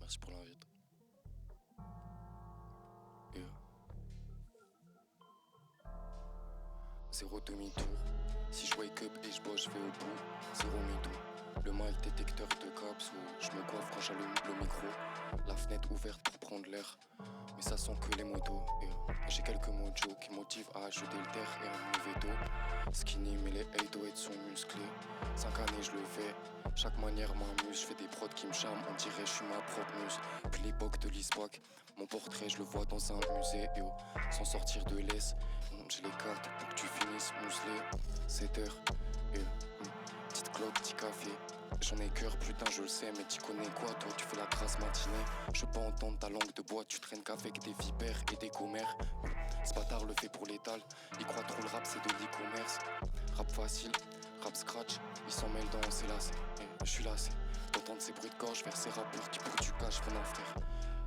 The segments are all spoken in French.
Merci pour l'invite. Zéro demi-tour. Si je wake up et je bosse, je vais au bout. Zéro mytho. Le mic détecteur de caps où je me coiffe quand j'allume le micro. La fenêtre ouverte pour prendre l'air. Mais ça sent que les motos. J'ai quelques mojos qui motivent à acheter le terre et un veto. Skinny mais les 808 sont musclés. 5 années je le fais. Chaque manière m'amuse. Je fais des prods qui me charment. On dirait je suis ma propre muse. Puis l'époque de l'ISPAC. Mon portrait je le vois dans un musée. Sans sortir de l'aise. J'ai les cartes pour que tu finisses muselé. 7 heures. Petite clope, petit café. J'en ai cœur, putain, je le sais, mais tu connais quoi, toi, tu fais la grasse matinée. Je veux pas entendre ta langue de bois, tu traînes qu'avec des vipères et des commères. Ce bâtard le fait pour l'étal, il croit trop le rap, c'est de l'e-commerce. Rap facile, rap scratch, il s'en mêle dans ses lacets. Je suis lassé d'entendre ces bruits de gorge vers ces rappeurs qui pour du cash mon frère.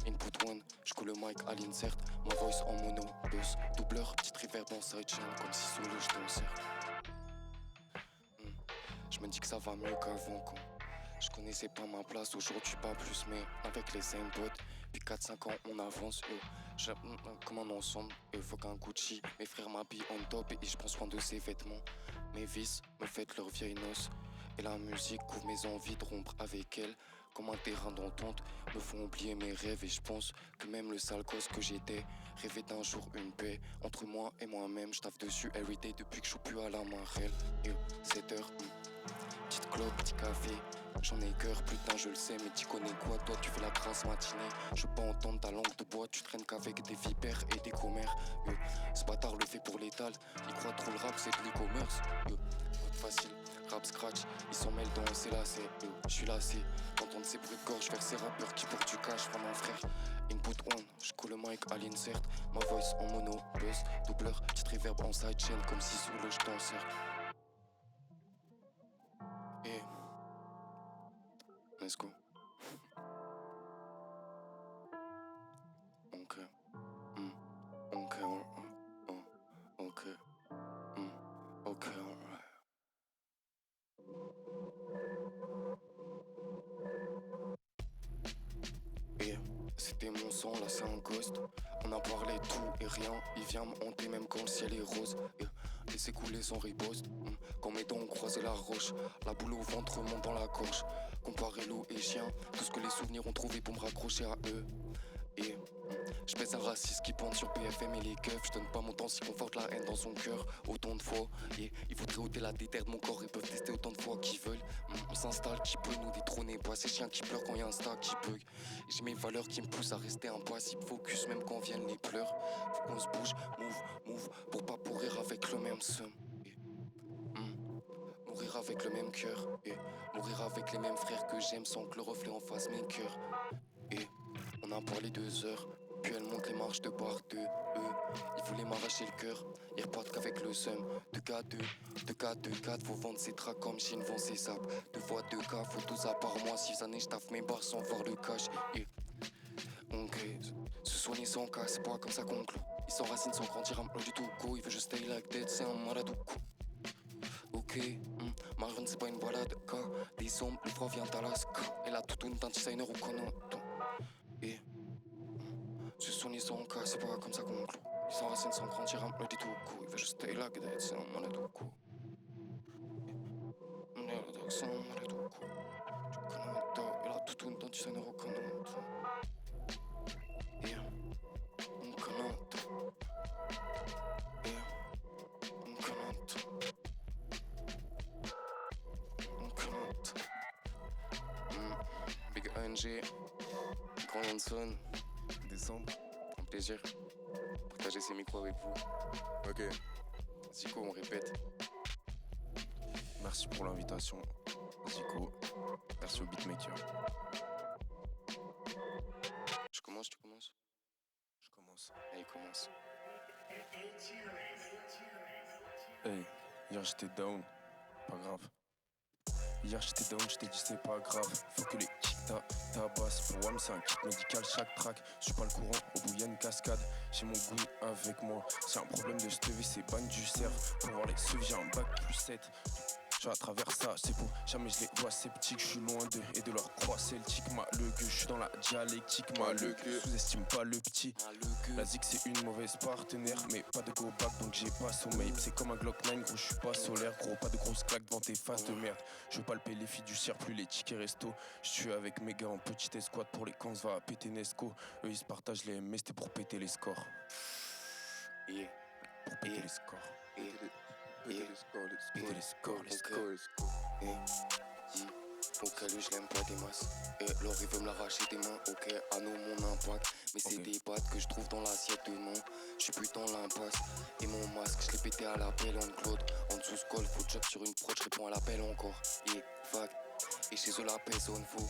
Input one, je coule le mic à l'insert, ma voice en mono, buzz, doubleur, petite reverb en sidechain, comme si solo je t'en sers. Je me dis que ça va mieux qu'avant quand je connaissais pas ma place, aujourd'hui pas plus, mais avec les same potes. Puis 4-5 ans on avance, comme un ensemble, faut qu'un Gucci. Mes frères m'habillent en top et je prends soin de ses vêtements. Mes vices me fêtent leur vieille noce. Et la musique couvre mes envies de rompre avec elle. Comme un terrain d'entente, me font oublier mes rêves. Et je pense que même le sale gosse que j'étais rêvait d'un jour une paix entre moi et moi-même. Je taffe dessus everyday depuis que je suis plus à la marelle. 7 heures, petite clope, petit café. J'en ai cœur, putain, je le sais, mais tu connais quoi, toi, tu fais la grasse matinée. Je veux pas entendre ta langue de bois, tu traînes qu'avec des vipères et des commères. Ce bâtard le fait pour l'étal, il croit trop le rap, c'est de l'e-commerce. Facile, rap scratch, il s'en mêle dans ses lacets. Je suis lassé d'entendre ces bruits de gorge vers ces rappeurs qui pour du cash, vraiment frère. Input one, je coule le mic à l'insert, ma voice en mono, buzz, doubleur, petite reverb en sidechain, comme si sous le je t'en sers. Let's go. Ok. Ok. Ok. Ok. C'était mon sang, là c'est un ghost. On a parlé tout et rien. Il vient me hanter même quand le ciel est rose. Laissez couler son riposte. Quand mes dents ont croisé la roche. La boule au ventre monte dans la gorge. Comparer loup et chien. Tout ce que les souvenirs ont trouvé pour me raccrocher à eux. Je pèse un raciste qui pente sur BFM et les keufs. Je donne pas mon temps s'il conforte la haine dans son cœur. Autant de fois, ils voudraient ôter la déterre de mon corps. Ils peuvent tester autant de fois qu'ils veulent. On s'installe, qui peut nous détrôner. Bois ces chiens qui pleurent quand y a un stack qui bug. J'ai mes valeurs qui me poussent à rester impassible. Focus même quand viennent les pleurs. Faut qu'on se bouge, move, pour pas pourrir avec le même seum. Mourir avec le même cœur. Mourir avec les mêmes frères que j'aime sans que le reflet en fasse mes cœurs. On a parlé 2 heures, puis elle monte les marches de bar de eux. Ils voulaient m'arracher le cœur, ils repartent qu'avec le seum. 2K2, 2K4, faut vendre ses tracks comme Chine vend ses sables. 2x2K, faut 12 à par mois. 6 années, j'taffe mes bars sans voir le cash. Se soigner sans cas, c'est pas comme ça qu'on clôt. Il s'enracine sans grandir un peu du tout. Go, il veut juste stay like that, c'est un malade ou quoi. Ok, ma run c'est pas une balade. Des ombres, le froid vient d'Alaska. Elle a tout d'un designer ou qu'on entend. Se soigner sans cas, c'est pas comme ça qu'on clôt. Il s'enracine sans grandir un peu du tout. Go, il veut juste stay like that, c'est un malade ou quoi. C'est un malade ou quoi. Tu connais toi, elle a tout d'un designer ou qu'on entend. On connaît. Big ANG, Grand Hanson, décembre, un plaisir. Partager ces micros avec vous. Ok, Zico, on répète. Merci pour l'invitation, Zico. Merci au beatmaker. Tu commences Je commence. Allez, commence. Hey, hier j'étais down, pas grave. Hier j'étais down, j't'ai dit c'est pas grave. Faut que les kicks tabassent. Pour WAM c'est un kit médical chaque track. J'suis pas le courant, au bout y'a une cascade. J'ai mon goût avec moi. C'est un problème de STV, c'est ban du cerf. Pour voir les suivis j'ai un bac plus 7. tu vois, à travers ça, c'est beau. Jamais je les vois sceptiques, je suis loin d'eux et de leur croix celtique. Malheureux, je suis dans la dialectique. Malheureux, sous-estime pas le petit. La zig c'est une mauvaise partenaire, mais pas de go back donc j'ai pas sommeil. C'est comme un Glock 9, gros, je suis pas solaire, gros. Pas de grosses claques devant tes faces de merde. Je veux palper les filles du ciel, plus les tickets resto. Je suis avec mes gars en petite escouade pour les cons, va péter Nesco. Eux ils se partagent les mais c'était pour péter les scores. Pour péter les scores. Péter les scores. Ok, lui je l'aime pas des masses. L'or il veut me l'arracher des mains. Ok, à nous mon impact. Mais c'est des pattes que je trouve dans l'assiette de mon. J'suis plus dans l'impasse. Et mon masque, je l'ai pété à l'appel en Claude. En dessous scroll, faut job sur une prod, j'réponds à l'appel encore. Vague. Et chez eux la paix zone faux.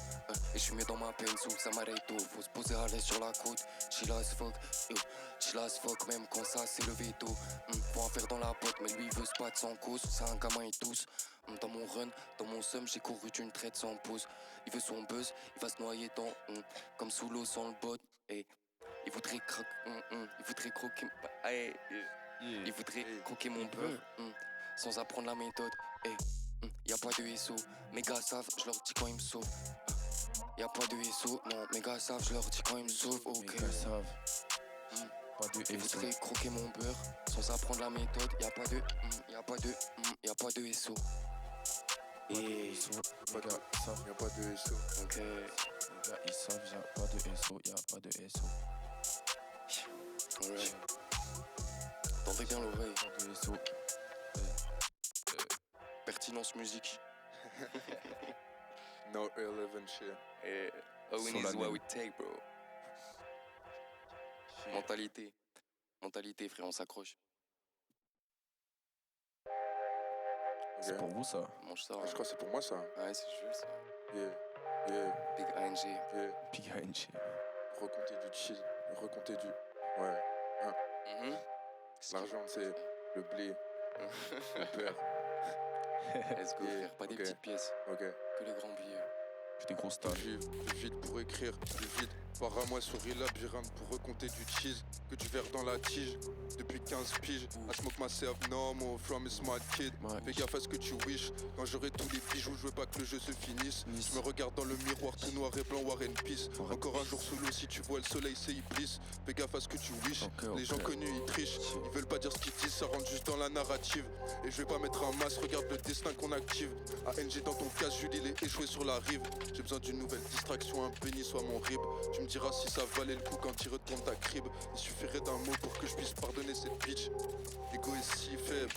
Et j'suis mieux dans ma peine sous ça m'arrête tôt. Faut se poser à l'aise sur la côte. Chill as fuck. Chill as fuck même quand ça c'est le veto. Faut en faire dans la botte, mais lui il veut se battre sans cause. C'est un gamin et tous. Dans mon run, dans mon seum, j'ai couru d'une traite sans pause. Il veut son buzz, il va se noyer dans comme sous l'eau sans le bot. Il voudrait il voudrait croquer. Il voudrait croquer mon beurre sans apprendre la méthode. Y'a pas de SO, mes gars savent, je leur dis quand ils me sauvent. Y'a pas de SO, non, mes gars savent, je leur dis quand ils me sauvent. Ok, mes gars savent. Pas de ils SO. voudraient croquer mon beurre sans apprendre la méthode. Y'a pas de SO. Et les gars savent, Y'a pas de SO. Ok, les gars ils savent, y'a pas de SO, y'a pas de SO. alright. Tendez bien l'oreille. Pas de SO. Pertinence musique. No irrelevant shit. Owen is what we take, bro. Mentalité. Mentalité, frère, on s'accroche. C'est pour vous ça. Mange ça. Je crois que c'est pour moi ça. Ouais, c'est juste ça. Yeah. Big ANG. Yeah. Big ANG. Recompter du chill. Recompter du. Ouais. L'argent, c'est le blé. Le beurre. Let's go, Yeah, frère. Pas des ok. petites pièces. Ok. Que les grands billets. J'ai des gros stars. Plus vite pour écrire, plus vite. Par à moi souris labyrinthe pour recompter du cheese. Que du verre dans la tige. Depuis 15 piges, I smoke myself normal from a smart kid. Fais gaffe à ce que tu wish. Quand j'aurai tous les bijoux, je veux pas que le jeu se finisse. Je me regarde dans le miroir tout noir et blanc, War and Peace. Encore un jour sous l'eau, si tu vois le soleil, c'est Iblis. Fais gaffe à ce que tu wish. Les gens connus, ils trichent. Ils veulent pas dire ce qu'ils disent, ça rentre juste dans la narrative. Et je vais pas mettre un masque, regarde le destin qu'on active. ANG dans ton cas, Jules, il est échoué sur la rive. J'ai besoin d'une nouvelle distraction, un béni soit mon rib. Tu me diras si ça valait le coup quand il retourne ta crib. Il suffirait d'un mot pour que je puisse pardonner cette bitch. L'ego est si faible.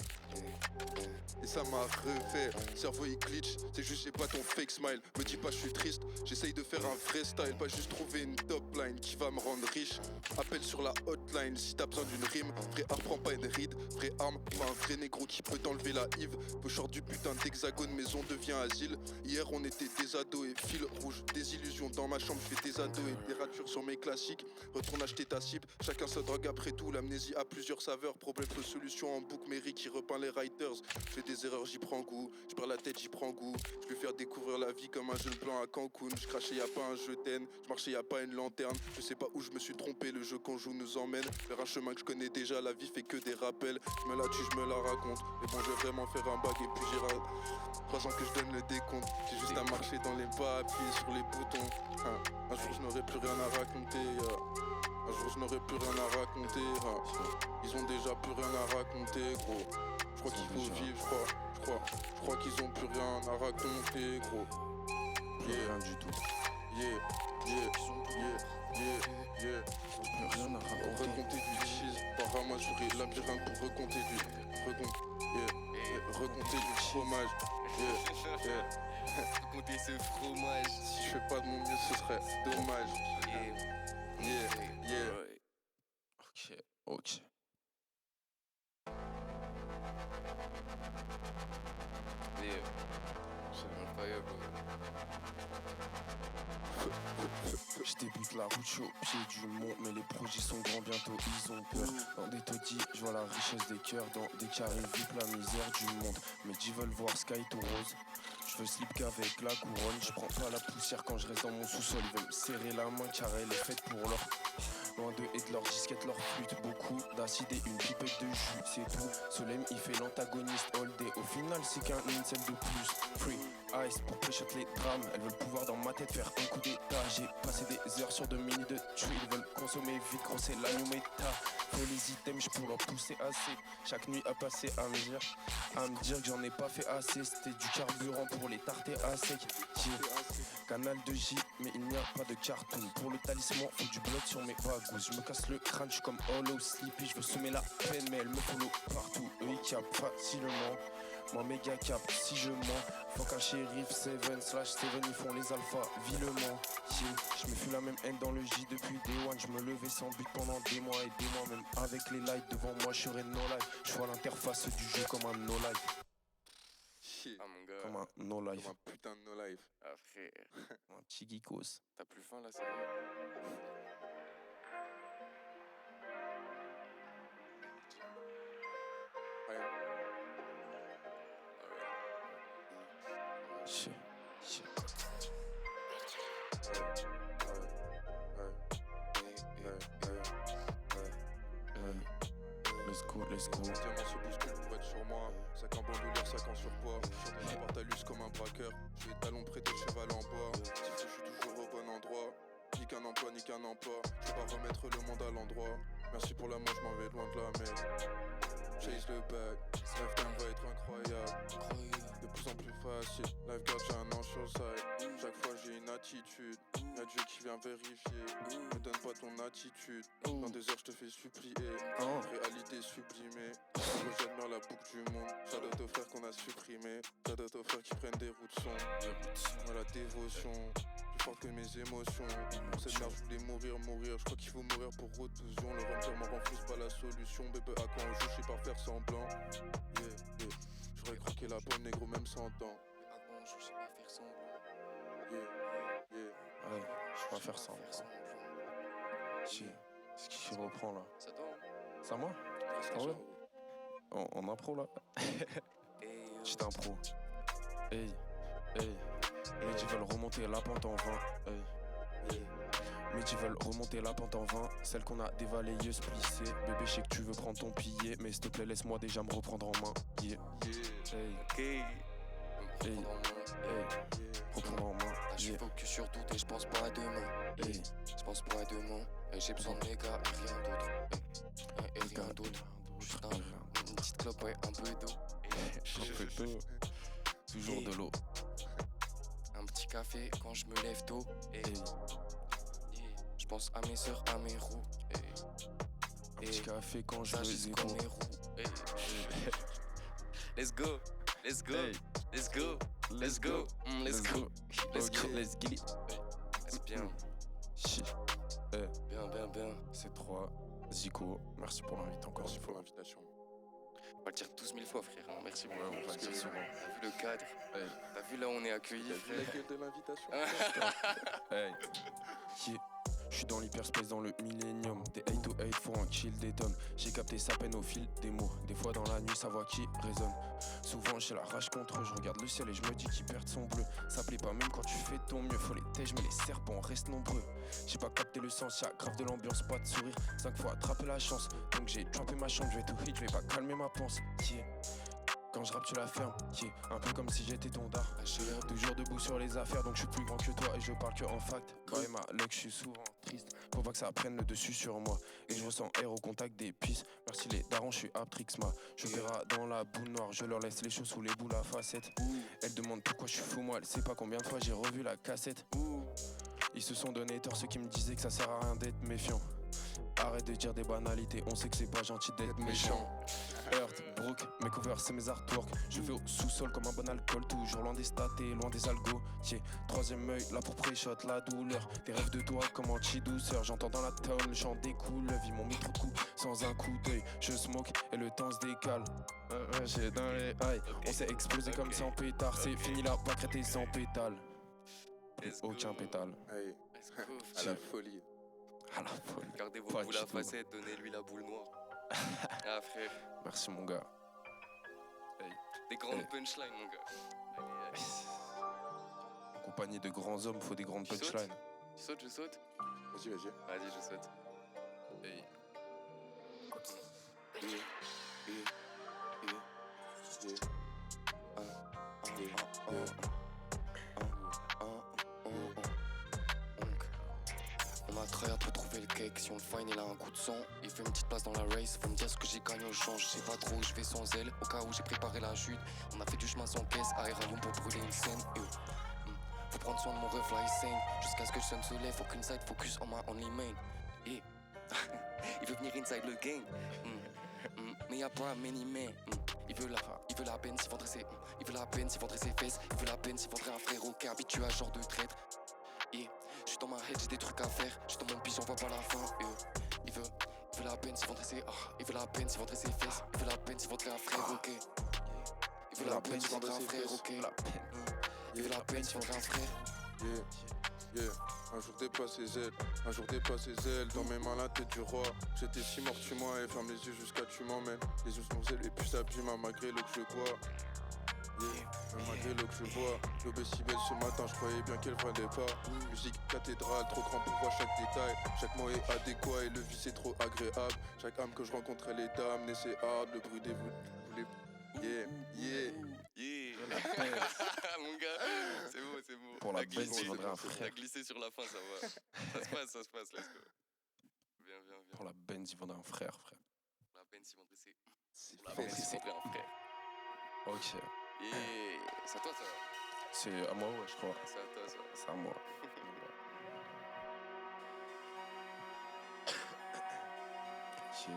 Et ça m'a refait, cerveau il glitch. C'est juste j'ai pas ton fake smile. Me dis pas je suis triste, j'essaye de faire un vrai style. Pas juste trouver une top line qui va me rendre riche. Appelle sur la hotline si t'as besoin d'une rime. Vrai art prend pas une ride, vraie arme, pas un vrai négro qui peut t'enlever la hive. Pocheur du putain d'hexagone, maison devient asile. Hier on était des ados et fil rouge. Des illusions dans ma chambre, je fais des ados et des ratures sur mes classiques. Retourne acheter ta cible, chacun sa drogue après tout. L'amnésie a plusieurs saveurs, problème de solution en boucle. Mairie qui repeint les writers. Je fais des erreurs, j'y prends goût. Je perds la tête, j'y prends goût. Je vais faire découvrir la vie comme un jeune blanc à Cancun. Je crachais, y'a pas un je t'aime. Je marchais, y'a pas une lanterne. Je sais pas où je me suis trompé. Le jeu qu'on joue nous emmène vers un chemin que je connais déjà. La vie fait que des rappels. Je me la tue, je me la raconte. Mais bon, je vais vraiment faire un bague et puis j'irai. 3 ans que je donne le décompte. J'ai juste à marcher dans les pas, appuyer sur les boutons. Un jour, je n'aurai plus rien à raconter. Un jour, je n'aurai plus rien à raconter. Ils ont déjà plus rien à raconter, gros. Je crois qu'il faut vivre, je crois qu'ils ont plus rien à raconter, gros. Rien du tout. Plus rien à raconter. Recompter du cheese, par à moi souris labyrinthe pour recompter recompter du fromage. Compter ce fromage. Si je fais pas de mon mieux, ce serait dommage. Ok. Je débute la route, je suis au pied du mont, mais les projets sont grands bientôt, ils ont peur. Dans des taudis, je vois la richesse des cœurs, dans des carrés vip la misère du monde. Mes dits veulent voir sky to rose. Je veux slip qu'avec la couronne, je prends pas la poussière quand je reste dans mon sous-sol. Ils veulent me serrer la main car elle est faite pour leur. Loin d'eux et de leur disquette, leur flûte. Beaucoup d'acide et une pipette de jus, c'est tout. Solem il fait l'antagoniste all day. Au final c'est qu'un incel de plus. Free Ice pour pré-shot les drames. Elles veulent pouvoir dans ma tête faire un coup d'état. J'ai passé des heures sur 2 minutes de tuer. Ils veulent consommer vite, grosser la new méta. Faut les items, j'pourrais leur pousser assez. Chaque nuit à passer à me dire que j'en ai pas fait assez. C'était du carburant pour les tarter à sec. Canal de J, mais il n'y a pas de cartoon. Pour le talisman, faut du blood sur mes bagous. Je me casse le crâne, j'suis comme Hollow Sleepy. Je veux semer la peine, mais elle me follow partout. Eux ils capent facilement. Moi méga cap, si je mens. Faut qu'un shérif 7/7, ils font les alphas vilement. Je me fus la même haine dans le J depuis Day One. Je me levais sans but pendant des mois et des mois. Même avec les lights devant moi, je serais no life. Je vois l'interface du jeu comme un no life. Ah mon gars. Comme un no life. Comme un putain de no life. Ah frère. Un petit geekos. T'as plus faim là, c'est vrai. Ouais. Shit. Let's go. Les diamants se bousculent pour être sur moi. Sac en bandoulière, sac en surpoids. Chanté par Talus comme un braqueur. J'ai les talons près de cheval en bois. Petit fou, je suis toujours au bon endroit. Ni qu'un emploi, ni qu'un emploi. Je vais pas remettre le monde à l'endroit. Merci pour l'amour, je m'en vais loin de la mer. Chase le bag, lifetime va être incroyable. De plus en plus facile, lifeguard j'ai un ange sur le side. Chaque fois j'ai une attitude, y'a Dieu qui vient vérifier. Me donne pas ton attitude, dans 2 heures je te fais supplier. Réalité sublimée, j'admire la boucle du monde. Shout-out aux frères qu'on a supprimés, shout-out aux frères qui prennent des routes sombres. La dévotion, plus forte que mes émotions. Pour cette merde je voulais mourir. Je crois qu'il faut mourir pour retousion. Le remplir m'en refuse pas la solution. Bébé à quoi on joue, je sais pas faire semblant. J'aurais croqué la pomme négro même sans dents. À quoi on joue, je sais pas faire semblant. Ouais, je vais pas faire ça. C'est qui reprend là? C'est toi, hein? C'est à moi? Ah ouais? En impro là? J'étais un pro. Hey. Mais ils veulent remonter la pente en vain. Mais ils veulent remonter la pente en vain. Celle qu'on a dévalayée, splissée. Bébé, je sais que tu veux prendre ton billet. Mais s'il te plaît, laisse-moi déjà me reprendre en main. Reprendre en main. Là, je suis focus sur tout et je pense pas à demain. Je pense pas à demain. Et j'ai besoin de mes gars et rien d'autre. Et rien d'autre. Juste une petite clope, ouais, un peu d'eau. Un peu d'eau. Toujours de l'eau. Un petit café quand je me lève tôt. Je pense à mes sœurs, à mes roues. Un petit café quand je me lève tôt. Mes roues. Let's go. Let's go. Let's go. Let's go. Let's go. Let's go. Let's get it. C'est bien. Shit. Bien. C'est 3. Zico, merci pour l'invite encore. Merci pour l'invitation. On va le dire 12 000 fois, frère. Hein. Merci beaucoup. Ouais, on va le dire souvent. T'as vu le cadre? T'as vu là où on est accueillis, T'as vu la gueule de l'invitation? Je suis dans l'hyperspace dans le millénium. Des 8 to 8 faut un kill des tonnes. J'ai capté sa peine au fil des mots. Des fois dans la nuit sa voix qui résonne. Souvent j'ai la rage contre eux. Je regarde le ciel et je me dis qu'ils perdent son bleu. Ça plaît pas même quand tu fais ton mieux. Faut les tèges mais les serpents restent nombreux. J'ai pas capté le sens, y'a grave de l'ambiance, pas de sourire. 5 fois attrapé la chance. Donc j'ai trappé ma chambre, je vais tout hit, je vais pas calmer ma panse. Quand je rappe tu la fermes, un peu comme si j'étais ton dard. Toujours debout sur les affaires, donc je suis plus grand que toi et je parle que en fact. Ouais ma luck, je suis souvent triste. Faut pas que ça prenne le dessus sur moi. Et je ressens air au contact des pistes. Merci les darons, je suis Aptrixma. Je verrai dans la boule noire, je leur laisse les choses sous les boules à facettes. Elle demande pourquoi je suis fou, moi elle sait pas combien de fois j'ai revu la cassette. Ils se sont donné tort ceux qui me disaient que ça sert à rien d'être méfiant. Arrête de dire des banalités, on sait que c'est pas gentil d'être méchant. Earth, Brook, mes covers c'est mes artworks. Je vais au sous-sol comme un bon alcool, toujours loin des stats et loin des algos. Troisième œil, là pour pré-shot, la douleur. Des rêves de toi comme anti-douceur. J'entends dans la town le chant des couleuvres. Ils m'ont mis trop de coups sans un coup d'œil. Je smoke et le temps se décale. J'ai dans les high, on s'est explosé comme sans pétard. C'est fini là, pas crêter sans pétale. Aucun pétale. Hey. À la folie. À la folie. Gardez vos boules à facettes, donnez-lui la boule noire. Ah frère. Merci mon gars. Des grandes punchlines mon gars. Accompagné de grands hommes, faut des grandes punchlines. Tu sautes, je saute. Vas-y. Vas-y, je saute. Hey. On a tryhard pour trouver le cake. Si on le find, il a un coup de sang. Il fait une petite place dans la race. Faut me dire ce que j'ai gagné au change. Je sais pas trop où je vais sans elle. Au cas où j'ai préparé la chute. On a fait du chemin sans caisse. Aéralum pour brûler une scène. Faut prendre soin de mon ref là, insane. Jusqu'à ce que le sun se lève. Aucune side focus on my only main. Yeah. Il veut venir inside le game. Mais y'a pas many men. Il veut la peine s'il vendrait ses. Il veut la peine s'il vendrait ses fesses. Il veut la peine s'il vendrait un frérot qui est habitué à ce genre de traître. Yeah. J'suis dans ma head, j'ai des trucs à faire. J'suis dans mon pigeon, on voit pas la fin. Il veut la peine s'il vendrait ses. Il veut la peine s'il vendrait ses fesses. Il veut la peine s'il vendrait un frère, ok. Il veut la peine s'il vendrait un frère, ok. Il veut la peine s'il vendrait un frère. Yeah. Un jour dépasse ses ailes, un jour dépasse ses ailes. Dans mes mains la tête du roi. J'étais si mort, tu moi et ferme les yeux jusqu'à tu m'emmènes. Les yeux sont zèles et puis s'abîment malgré l'eau que je bois. Malgré l'eau que je bois. L'aube est si belle ce matin, je croyais bien qu'elle valait pas. Musique cathédrale, trop grand pour voir chaque détail. Chaque mot est adéquat et le vice est trop agréable. Chaque âme que je rencontre elle est d'âme, et c'est hard, le bruit des vous les. Yeah. Mon gars, c'est beau. Pour la peine, il faudrait un frère. T'as glissé sur la fin, ça va. Ça se passe, let's go. Viens. Pour la Benz, il faudrait un frère. La peine s'il vendrait ses. La peine s'il vendrait un frère. Ok. C'est à toi ça. C'est à moi, ouais, je crois. C'est à toi ça. C'est à moi. Ok.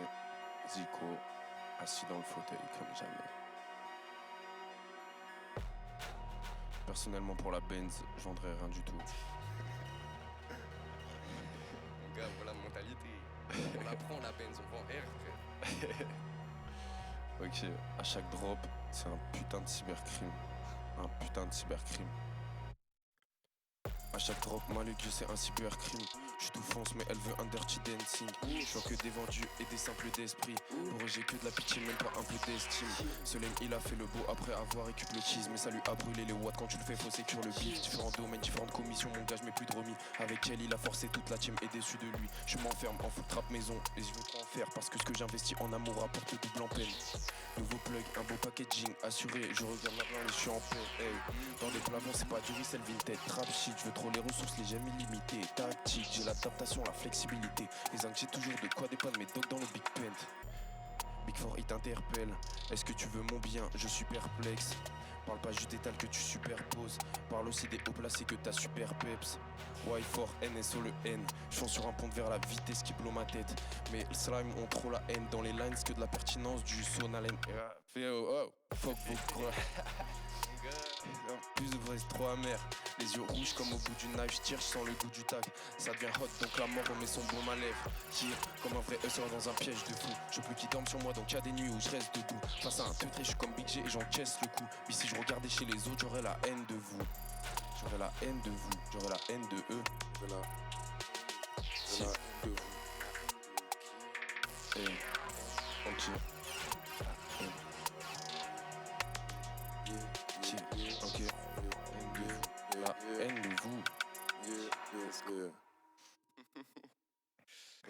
Zico, assis dans le fauteuil comme jamais. Personnellement, pour la Benz, je vendrais rien du tout. Mon gars, voilà la mentalité. On la prend la Benz, on vend R, frère. Ok, à chaque drop, c'est un putain de cybercrime. À chaque drop, Malugu c'est un cybercrime. J'suis tout fonce mais elle veut un dirty dancing. J'vois que des vendus et des simples d'esprit. Pour eux j'ai que de la pitié, même pas un peu d'estime. Solène il a fait le beau après avoir récup le cheese. Mais ça lui a brûlé les watts, quand tu le fais faut sécure le beef. Différents domaines, différentes commissions, mon gars j'mets plus de remis. Avec elle il a forcé toute la team et déçu de lui. Je m'enferme en foot trap maison et je veux trop en faire. Parce que ce que j'investis en amour rapporte double en peine. Nouveau plug, un beau packaging assuré. Je regarde maintenant et je suis en paix. Hey. Dans les plafonds c'est pas du resell vintage. Trap shit, je veux trop les ressources, les gemmes illimitées. Tactique, j'ai l'adaptation, la flexibilité. Les anges j'ai toujours de quoi dépanner mes dogs dans le big pent. Big Four il t'interpelle. Est-ce que tu veux mon bien? Je suis perplexe. Parle pas juste d'étal que tu superposes. Parle aussi des hauts placés que t'as super peps. Y4 NSO le N. J'fonce sur un pont vers la vitesse qui blow ma tête. Mais le slime ont trop la haine. Dans les lines que de la pertinence du sonalen. Fuck vos gros. En plus de vrai c'est trop amer. Les yeux rouges comme au bout du knife. J'tire, j'sens le goût du tac. Ça devient hot donc la mort remet son baume à lèvres. Tire comme un vrai hustler dans un piège de fou. Je veux qu'il dorme sur moi donc y'a des nuits où je reste debout. Face à un teutré je suis comme Big G et j'encaisse le coup. Mais si je regardais chez les autres j'aurais la haine de vous. J'aurais la haine de vous. J'aurais la haine de eux. J'ai la haine de vous. Hey. Ok. Ok. La haine de vous.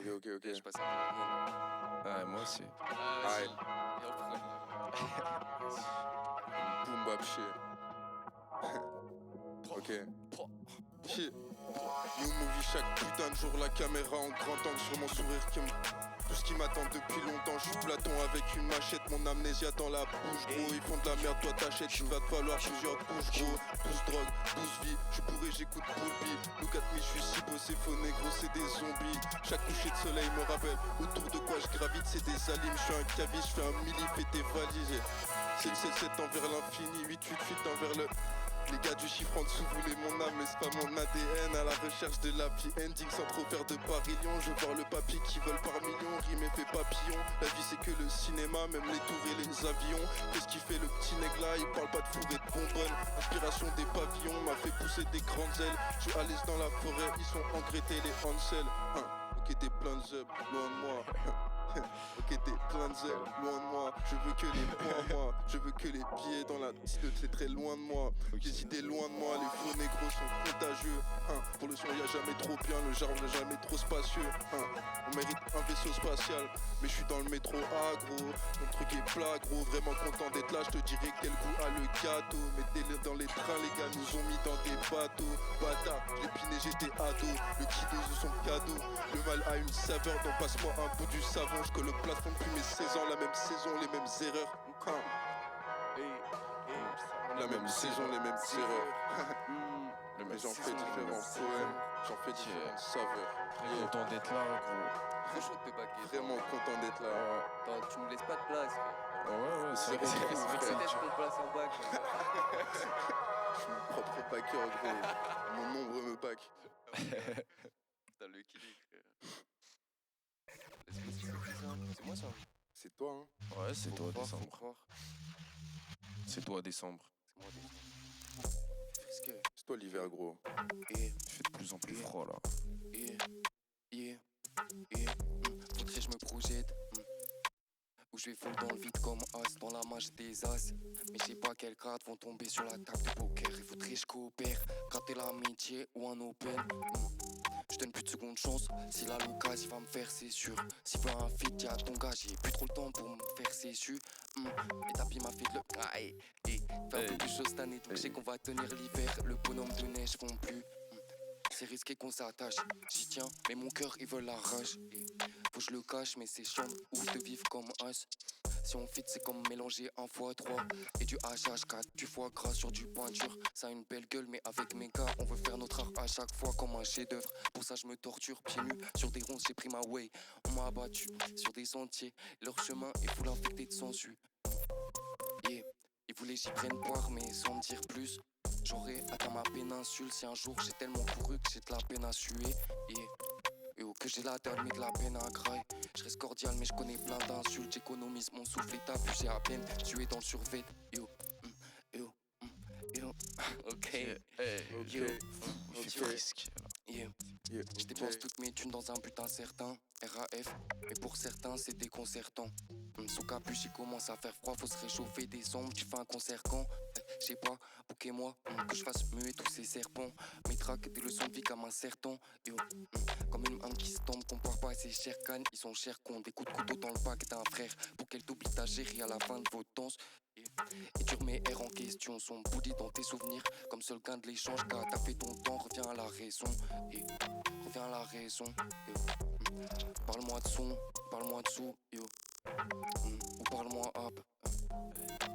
Ok. Je passe un moment. Ah, moi aussi. Aïe. Boom bap shit. Ok. Shit. New movie chaque putain de jour, la caméra en grand angle sur mon sourire qui me. Tout ce qui m'attend depuis longtemps, je suis Platon avec une machette, mon amnésia dans la bouche gros. Ils font de la merde, toi t'achètes, il va te falloir plusieurs couches gros. Tous drogue, tous vie, je suis bourré, j'écoute Poulpi. Look at me, je suis si beau, c'est faux négro, c'est des zombies. Chaque coucher de soleil me rappelle autour de quoi je gravite, c'est des alimes. Je suis un caviste, je fais un mili, fais tes valises. 777 envers l'infini, 888 envers le. Les gars du chiffre en dessous voulaient mon âme mais c'est pas mon ADN. À la recherche de l'happy ending sans trop faire de parillion. Je vois le papy qui vole par millions, rime et fait papillon. La vie c'est que le cinéma, même les tours et les avions. Qu'est-ce qui fait le petit nègre là? Il parle pas de four et de bonbonne. Inspiration des pavillons m'a fait pousser des grandes ailes. Je suis à l'aise dans la forêt, ils sont engrétés les Hansel. Ok t'es plein de zub, loin de moi. Ok, t'es plein de zèle, loin de moi. Je veux que les points, moi. Je veux que les billets dans la tête, c'est très loin de moi. Les idées loin de moi, les faux négros sont contagieux. Pour le son, y a jamais trop bien, le genre n'est jamais trop spacieux. On mérite un vaisseau spatial, mais je suis dans le métro agro. Mon truc est plat, gros. Vraiment content d'être là, je te dirais quel goût a le gâteau. Mettez-le dans les trains, les gars nous ont mis dans des bateaux. Bâtard, j'ai piné, j'étais ado. Le kiddo de son cadeau. Le mal a une saveur, donc passe-moi un bout du savon. Je colle le plafond depuis mes 16 ans, la même saison, les mêmes erreurs. La même saison, les mêmes erreurs. Mais j'en fais différents poèmes, j'en fais différentes saveurs. Très content d'être là, gros. Trop chaud de te baquer. Vraiment content d'être là. Attends, tu me laisses pas de place. Ouais, c'est vrai que C'est c'est vrai. Peut-être qu'on place en bac. Je suis mon propre backer, gros. Mon ombre me back. Putain, le killing, frère. C'est moi ça. C'est toi, hein. Ouais, c'est Faut toi, croire, décembre. faut croire. C'est toi, décembre. C'est moi décembre. Qu'est-ce que. C'est toi l'hiver, gros. Et. Il fait de plus en plus froid, là. Faudrait que je me projette. Où je vais full dans le vide comme as. Dans la main j'ai des as. Mais je sais pas quelles cartes vont tomber sur la table de poker. Il faudrait que je coopère. Gratter l'amitié ou un open. Je donne plus de seconde chance. Si la l'occasion il va me faire, c'est sûr. S'il veut un feat, y'a ton gars. J'ai plus trop le temps pour me faire, c'est sûr. Et tapis m'a fait de le. Aïe. Et fait un peu de choses cette année. Donc je sais qu'on va tenir l'hiver. Le bonhomme de neige font plus. C'est risqué qu'on s'attache, j'y tiens, mais mon cœur il veut la rage. Faut que je le cache, mais c'est chiant, ouf de vivre comme us. Si on fit, c'est comme mélanger 1x3 et du HH4, du foie gras sur du pointure. Ça a une belle gueule, mais avec mes gars, on veut faire notre art à chaque fois comme un chef-d'œuvre. Pour ça, je me torture pieds nus sur des ronces, j'ai pris ma way. On m'a abattu sur des sentiers, leur chemin est full infecté de sensu. Yeah. Ils voulaient j'y prenne poire, mais sans me dire plus. J'aurais atteint ma péninsule si un jour j'ai tellement couru que j'ai de la peine à suer. Et oh, que j'ai la dalle mais de la peine à grailler. Je reste cordial mais je connais plein d'insultes. J'économise mon souffle et t'as vu j'ai à peine tué dans le survêt. Ok. Il fait frisque. Je dépense toutes mes thunes dans un but incertain. RAF, mais pour certains c'est déconcertant. Sous capuche il commence à faire froid, faut se réchauffer décembre. Tu fais un concert quand je sais pas, bouquez-moi, que je fasse muer tous ces serpents. Mes tracks, des leçons de vie comme un serpent. Comme une âme qui se tombe, compare pas à ces chers cannes. Ils sont chers cons, des coups de couteau dans le bac d'un frère. Pour qu'elle t'oublie ta gérie à la fin de vos danses. Et tu remets R en question, son bouddhi dans tes souvenirs. Comme seul gain de l'échange, car t'as fait ton temps, reviens à la raison. Reviens à la raison. Parle-moi de son, parle-moi de sous. Ou parle-moi up.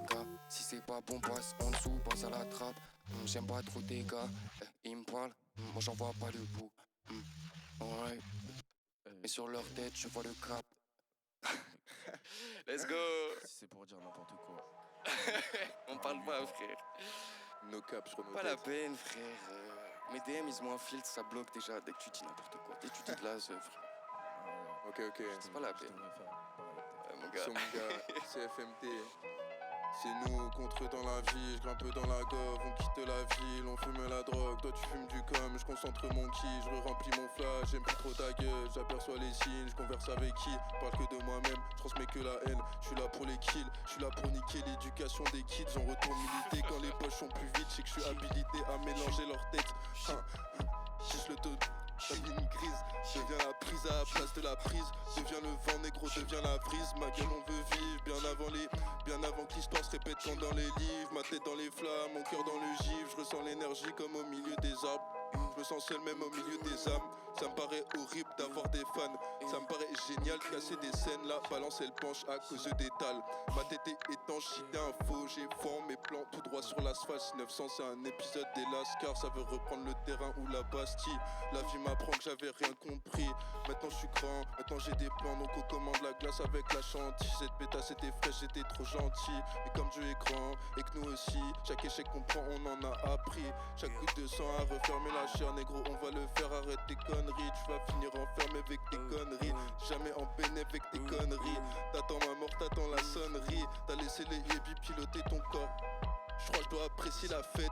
Gars, si c'est pas bon, passe en dessous, passe à la trappe. J'aime pas trop tes gars, ils me parlent, moi j'en vois pas le bout. Ouais. Mais sur leur tête, je vois le cap. Let's go. Si c'est pour dire n'importe quoi. On parle pas, frère. No cap sur nos Pas la têtes. peine, frère. Mes DM, ils ont un filtre, ça bloque déjà dès que tu dis n'importe quoi. Dès que tu dis de la frère. Ok. C'est pas la peine. Mon gars. Son gars, CFMT. C'est nous contre eux dans la vie, je grimpe dans la gove, on quitte la ville, on fume la drogue, toi tu fumes du com, je concentre mon ki, je remplis mon flash, j'aime plus trop ta gueule, j'aperçois les signes, je converse avec qui, parle que de moi-même, je transmets que la haine, je suis là pour les kills, je suis là pour niquer l'éducation des kids, on retourne militer quand les poches sont plus vides, je sais que je suis habilité à mélanger leurs têtes, juste le taux. Ta ligne grise, deviens la prise à la place de la prise. Deviens le vent négro, deviens la brise. Ma gueule on veut vivre bien avant que l'histoire se répète comme dans les livres. Ma tête dans les flammes, mon cœur dans le givre. Je ressens l'énergie comme au milieu des arbres. Je me sens seul même au milieu des âmes. Ça me paraît horrible d'avoir des fans. Ça me paraît génial de casser des scènes là. Balancer le penche à cause d'étal. Ma tête est étanche, si t'es un faux. J'ai fond mes plans tout droit sur l'asphalte. 900 c'est un épisode des Lascars. Ça veut reprendre le terrain ou la Bastille. La vie m'apprend que j'avais rien compris. Maintenant je suis grand, maintenant j'ai des plans. Donc on commande la glace avec la chantilly. Cette pétasse était fraîche, j'étais trop gentil. Mais comme Dieu est grand et que nous aussi, chaque échec qu'on prend on en a appris. Chaque goutte de sang a refermé la chair. Négro on va le faire, arrête tes conneries. Tu vas finir enfermé avec tes conneries. Jamais en béné avec tes conneries. T'attends ma mort, t'attends la sonnerie. T'as laissé les yébis piloter ton corps. Je crois que je dois apprécier la fête.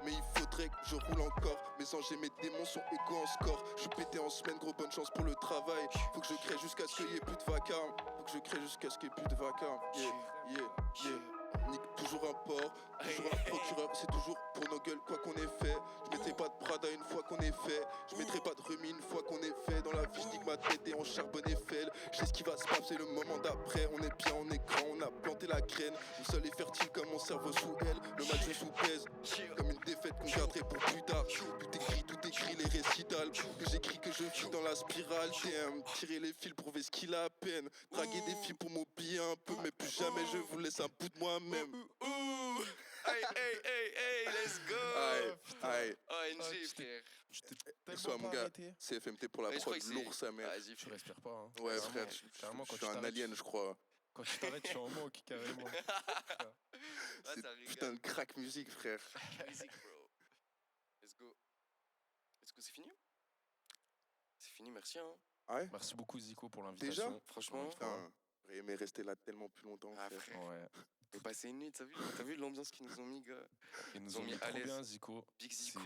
mais il faudrait que je roule encore. Mes anges et mes démons sont égaux en score. Je suis pété en semaine, gros bonne chance pour le travail. Faut que je crée jusqu'à ce qu'il y ait plus de vacarme. Faut que je crée jusqu'à ce qu'il y ait plus de vacarme. Nique toujours un port, toujours un procureur, c'est toujours pour nos gueules quoi qu'on ait fait. Je mettrai pas de Prada une fois qu'on est fait. Je mettrai pas de remis une fois qu'on est fait. Dans la vie je nique ma tête et on charbonne et fêle. Je sais ce qui va se passer le moment d'après. On est bien en écran, on a planté la graine. Le sol est fertile comme mon cerveau sous elle. Le match je sous-pèse, comme une défaite qu'on garderait pour plus tard. Tout écrit, les récitals que j'écris, que je fuis dans la spirale. TM, tirer les fils, prouver ce qu'il a à peine. Draguer des filles pour m'oublier un peu, mais plus jamais je vous laisse un bout de moi-même. Hey, let's go. Aïe. ONG, frère. Et soit mon gars, CFMT pour la Mais je crois prod, que lourd sa mère. Vas-y, Tu frère. respires pas, hein. Ouais, Carrément, frère, carrément, je quand suis tu un t'arrêtes, alien, je crois. Quand tu t'arrêtes, je suis en manque, carrément. Ah, C'est ça putain de rigole. crack musique, frère. Music, bro. Let's go. C'est fini? C'est fini, merci, hein. Ouais, Merci beaucoup, Zico, pour l'invitation. déjà Franchement. Putain, j'aurais aimé rester là tellement plus longtemps, Ah, frère. frère. Ouais. On peut passer une nuit, t'as vu l'ambiance qu'ils nous ont mis, gars? Ils nous Ils ont ont mis mis à trop l'aise. bien, Zico. Big Zico.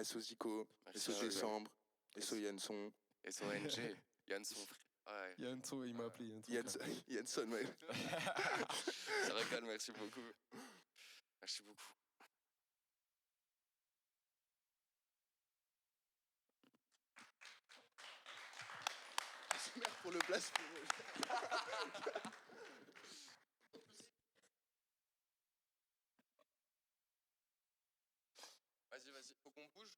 SO Zico, Merci, SO les gars. Décembre, SO Yenson. SONG. Yann son frère. Ouais. Yanto, il m'a appelé. Yanto, Yenson, ouais. Ça régale, merci beaucoup. Merci beaucoup. Merde pour le blasphème. Vas-y, faut qu'on bouge.